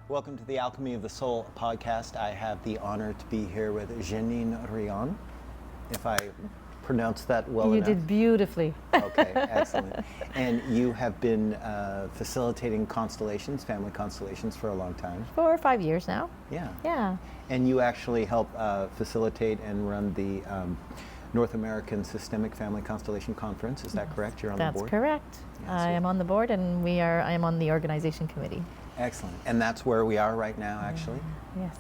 Welcome to the Alchemy of the Soul podcast. I have the honor to be here with Jeannine Riant, if I pronounced that well enough. You did beautifully. Okay, excellent. And you have been facilitating constellations, family constellations, for a long time. 4 or 5 years now. Yeah. Yeah. And you actually help facilitate and run the North American Systemic Family Constellation Conference. Is that correct? You're on the board? That's correct. Yeah, I am on the board, and I am on the organization committee. Excellent. And that's where we are right now, actually? Yes.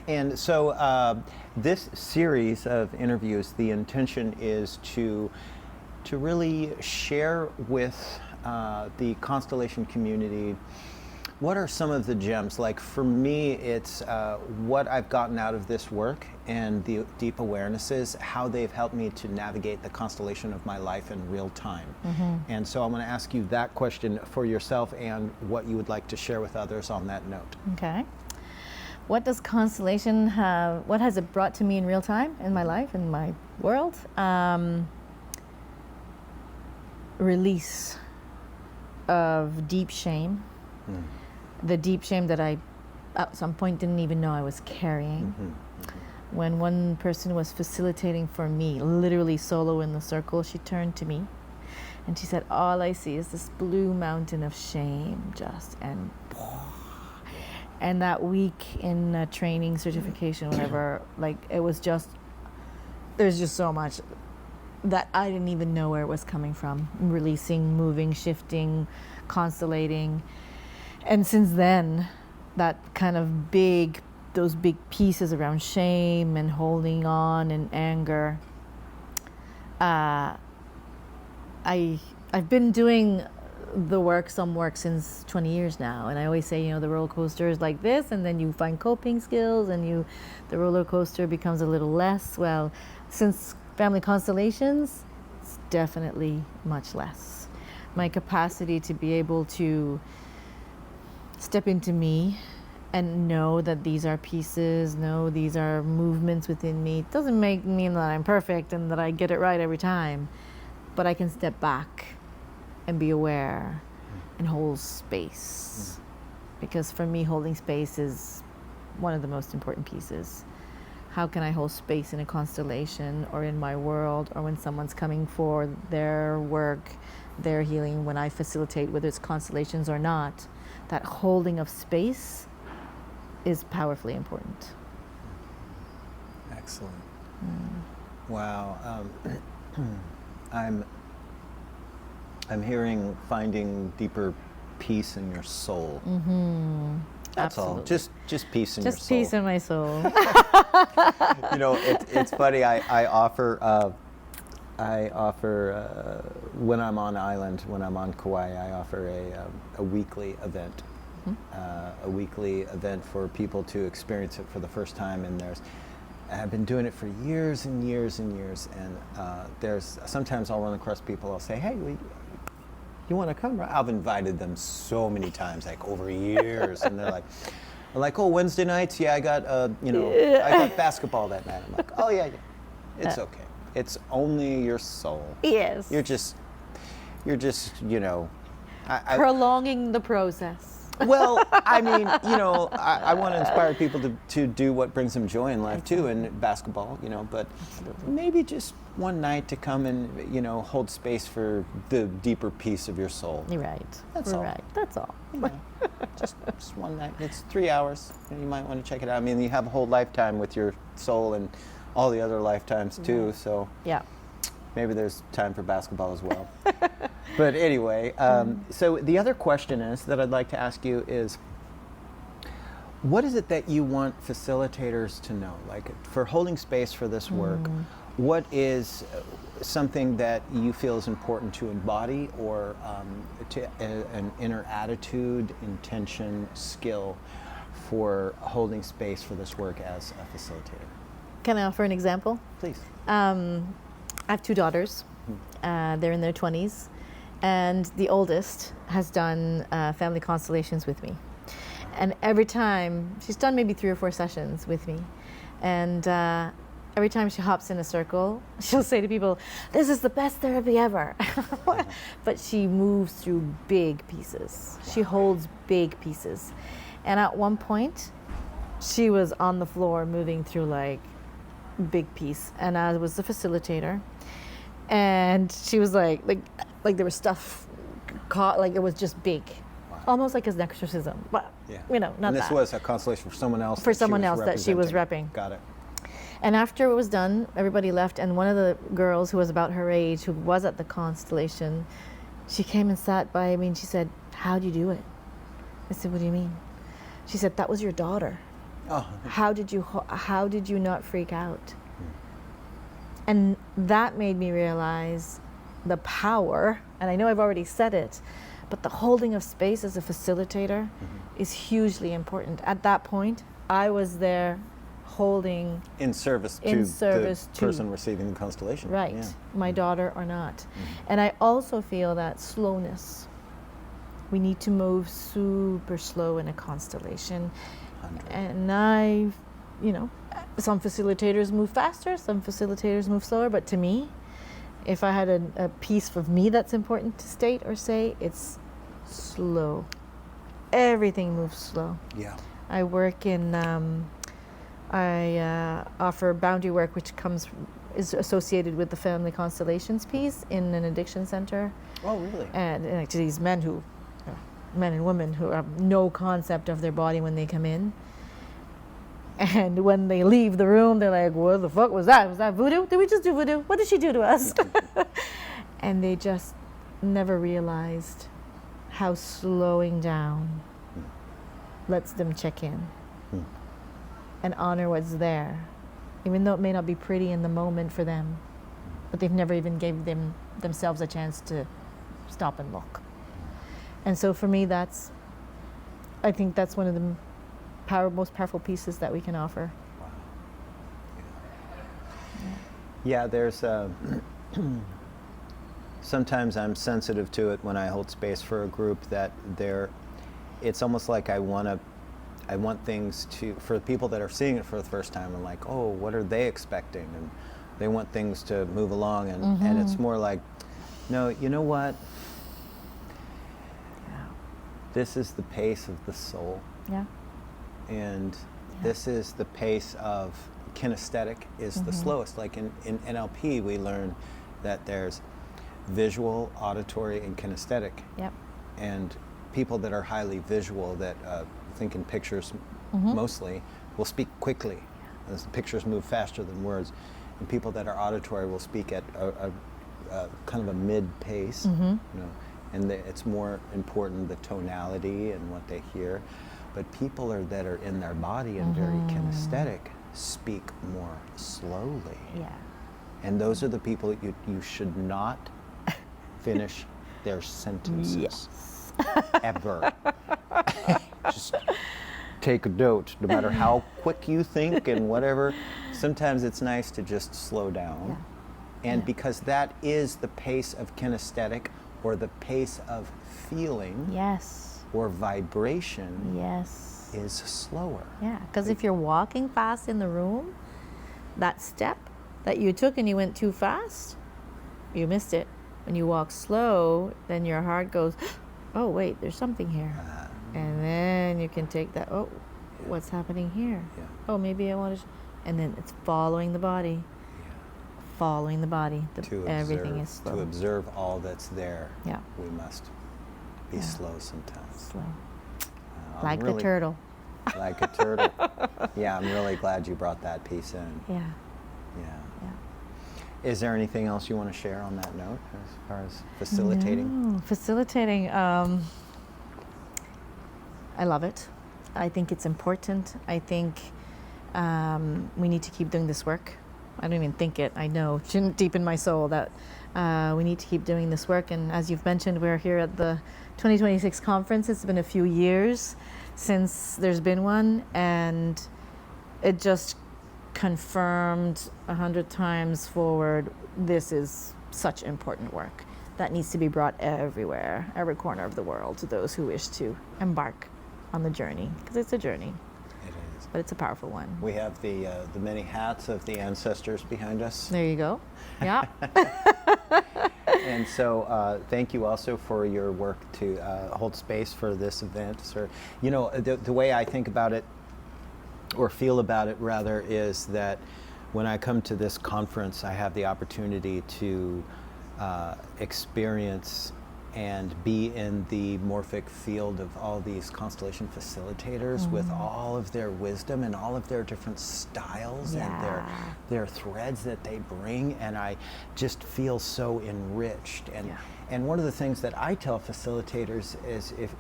And so this series of interviews, the intention is to really share with the constellation community what are some of the gems. Like for me, it's what I've gotten out of this work and the deep awarenesses, how they've helped me to navigate the constellation of my life in real time. Mm-hmm. And so I'm going to ask you that question for yourself and what you would like to share with others on that note. Okay. What does constellation have, what has it brought to me in real time in my life, in my world? Release of deep shame. Mm. The deep shame that I, at some point, didn't even know I was carrying. Mm-hmm. Mm-hmm. When one person was facilitating for me, literally solo in the circle, she turned to me and she said, all I see is this blue mountain of shame, and that week in training, certification, whatever, like it was just, there's just so much that I didn't even know where it was coming from. Releasing, moving, shifting, constellating. And since then, that kind of those big pieces around shame and holding on and anger, I've been doing some work since 20 years now. And I always say, the roller coaster is like this, and then you find coping skills and the roller coaster becomes a little less. Well, since family constellations, it's definitely much less. My capacity to be able to step into me and know that these are pieces, know these are movements within me. It doesn't mean that I'm perfect and that I get it right every time, but I can step back and be aware and hold space. Because for me, holding space is one of the most important pieces. How can I hold space in a constellation or in my world, or when someone's coming for their work, their healing, when I facilitate, whether it's constellations or not? That holding of space is powerfully important. Excellent. Wow. I'm hearing finding deeper peace in your soul. Mm-hmm. That's Absolutely. all. Just peace in your soul. Just peace in my soul. It's funny. I offer when I'm on island, when I'm on Kaua'i, I offer a weekly event, a weekly event for people to experience it for the first time. And I've been doing it for years and years and years. And sometimes I'll run across people. I'll say, hey, you want to come? I've invited them so many times, like over years, and they're like, oh, Wednesday nights, yeah, I got I got basketball that night. I'm like, oh yeah, it's okay. It's only your soul. Yes. You're just prolonging the process. Well, I mean, I want to inspire people to do what brings them joy in life too, and basketball, but Absolutely. Maybe just one night to come and, hold space for the deeper piece of your soul. You're right. That's all. Right. That's all. Just one night. It's 3 hours. You might want to check it out. I mean, you have a whole lifetime with your soul and all the other lifetimes too, so yeah. Maybe there's time for basketball as well. But anyway, so the other question that I'd like to ask you is, what is it that you want facilitators to know? Like, for holding space for this work, what is something that you feel is important to embody, or an inner attitude, intention, skill for holding space for this work as a facilitator? Can I offer an example? Please. I have 2 daughters. They're in their 20s. And the oldest has done family constellations with me. And every time, she's done maybe 3 or 4 sessions with me. And every time she hops in a circle, she'll say to people, this is the best therapy ever. But she moves through big pieces. She holds big pieces. And at one point, she was on the floor moving through like big piece, and I was the facilitator, and she was like there was stuff caught, like it was just big. Wow. Almost like an exorcism, but you know, not and this that. was a constellation for someone else. For someone else that she was representing. repping. Got it. And after it was done, everybody left, and one of the girls who was about her age, who was at the constellation, she came and sat by me, and she said, "How'd you do it?" I said, "What do you mean?" She said, "That was your daughter. Oh. How did you not freak out?" And that made me realize the power, and I know I've already said it, but the holding of space as a facilitator is hugely important. At that point, I was there holding in service to the person receiving the constellation. Right, yeah. my daughter or not. And I also feel that slowness. We need to move super slow in a constellation. 100. And some facilitators move faster, some facilitators move slower, but to me, if I had a piece of me that's important to state or say, it's slow. Everything moves slow. Yeah. I work in, I offer boundary work, which is associated with the Family Constellations piece in an addiction center. Oh, really? And to these men and women who have no concept of their body when they come in. And when they leave the room, they're like, "What the fuck was that? Was that voodoo? Did we just do voodoo? What did she do to us?" And they just never realized how slowing down lets them check in and honor what's there, even though it may not be pretty in the moment for them, but they've never even gave themselves a chance to stop and look. And so for me, I think that's one of the most powerful pieces that we can offer. Wow. Yeah, there's sometimes I'm sensitive to it when I hold space for a group that it's almost like I want things for people that are seeing it for the first time, and like, oh, what are they expecting? And they want things to move along, and it's more like, no, you know what? This is the pace of the soul. Yeah. And this is the pace of kinesthetic is the slowest. Like in NLP, we learn that there's visual, auditory, and kinesthetic. Yep. And people that are highly visual, that think in pictures mostly, will speak quickly. As the pictures move faster than words. And people that are auditory will speak at a kind of a mid-pace. And it's more important, the tonality and what they hear. But people that are in their body and very kinesthetic speak more slowly. Yeah. And those are the people you should not finish their sentences. Yes. Ever. Just take a note, no matter how quick you think and whatever. Sometimes it's nice to just slow down. Yeah. And because that is the pace of kinesthetic, or the pace of feeling. Yes. Or vibration. Yes. Is slower. Yeah, because if you're walking fast in the room, that step that you took and you went too fast, you missed it. When you walk slow, then your heart goes, "Oh wait, there's something here," and then you can take that. Oh, what's happening here? Yeah. Oh, maybe I want to, and then it's following the body. Following the body. Everything is slow. To observe all that's there, yeah. We must be slow sometimes. Slow. Like the turtle. Like a turtle. Yeah, I'm really glad you brought that piece in. Yeah. Is there anything else you want to share on that note as far as facilitating? No, facilitating, I love it. I think it's important. I think we need to keep doing this work. I don't even think it. I know deep in my soul that we need to keep doing this work. And as you've mentioned, we're here at the 2026 conference. It's been a few years since there's been one, and it just confirmed 100 times forward, this is such important work that needs to be brought everywhere, every corner of the world, to those who wish to embark on the journey, because it's a journey. But it's a powerful one. We have the many hats of the ancestors behind us. There you go. Yeah. And so thank you also for your work to hold space for this event. So, you know, the way I think about it, or feel about it rather, is that when I come to this conference, I have the opportunity to experience and be in the morphic field of all these constellation facilitators with all of their wisdom and all of their different styles and their threads that they bring, and I just feel so enriched. And one of the things that I tell facilitators is, if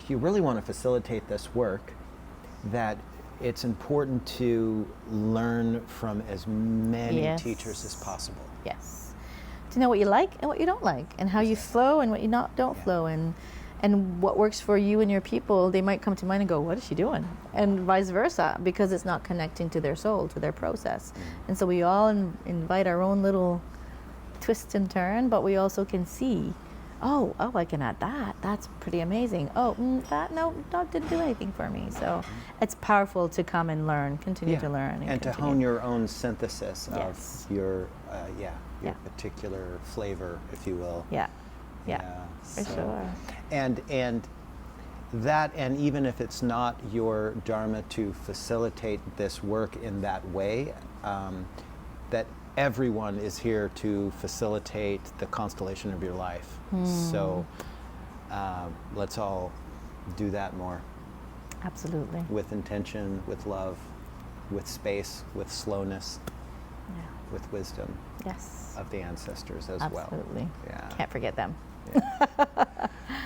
you really want to facilitate this work, that it's important to learn from as many teachers as possible. Yes. To know what you like and what you don't like, and how you flow and what you don't flow, and what works for you and your people. They might come to mind and go, what is she doing? And vice versa, because it's not connecting to their soul, to their process. And so we all invite our own little twist and turn, but we also can see, oh, I can add that. That's pretty amazing. Oh, that didn't do anything for me. So it's powerful to come and learn, continue to learn. And to hone your own synthesis of your particular flavor, if you will. For sure. And that, and even if it's not your dharma to facilitate this work in that way, that everyone is here to facilitate the constellation of your life. So let's all do that more. Absolutely. With intention, with love, with space, with slowness, with wisdom of the ancestors as well. Absolutely. Yeah. Can't forget them.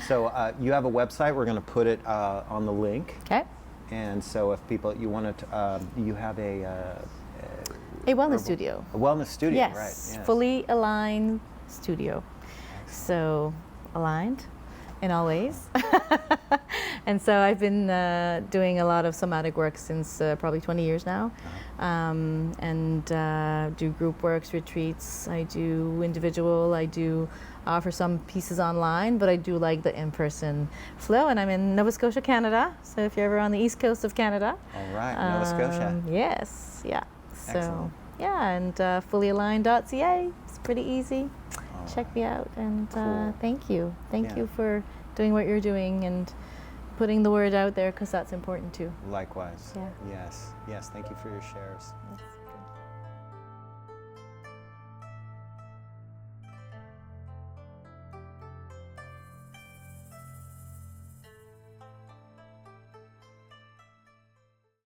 So you have a website. We're going to put it on the link. Okay. And so if people, you want to, you have a wellness studio. A wellness studio, yes. Right. Yes. Fully aligned studio. So aligned in all ways. And so I've been doing a lot of somatic work since probably 20 years now. And do group works, retreats. I do individual. I do offer some pieces online, but I do like the in-person flow. And I'm in Nova Scotia, Canada. So if you're ever on the east coast of Canada. All right, Nova Scotia. Yes, yeah. Excellent. So yeah, and fullyaligned.ca. It's pretty easy. Check me out, and thank you. Thank you for doing what you're doing and putting the word out there, because that's important too. Likewise. Yeah. Yes. Thank you for your shares. Yes.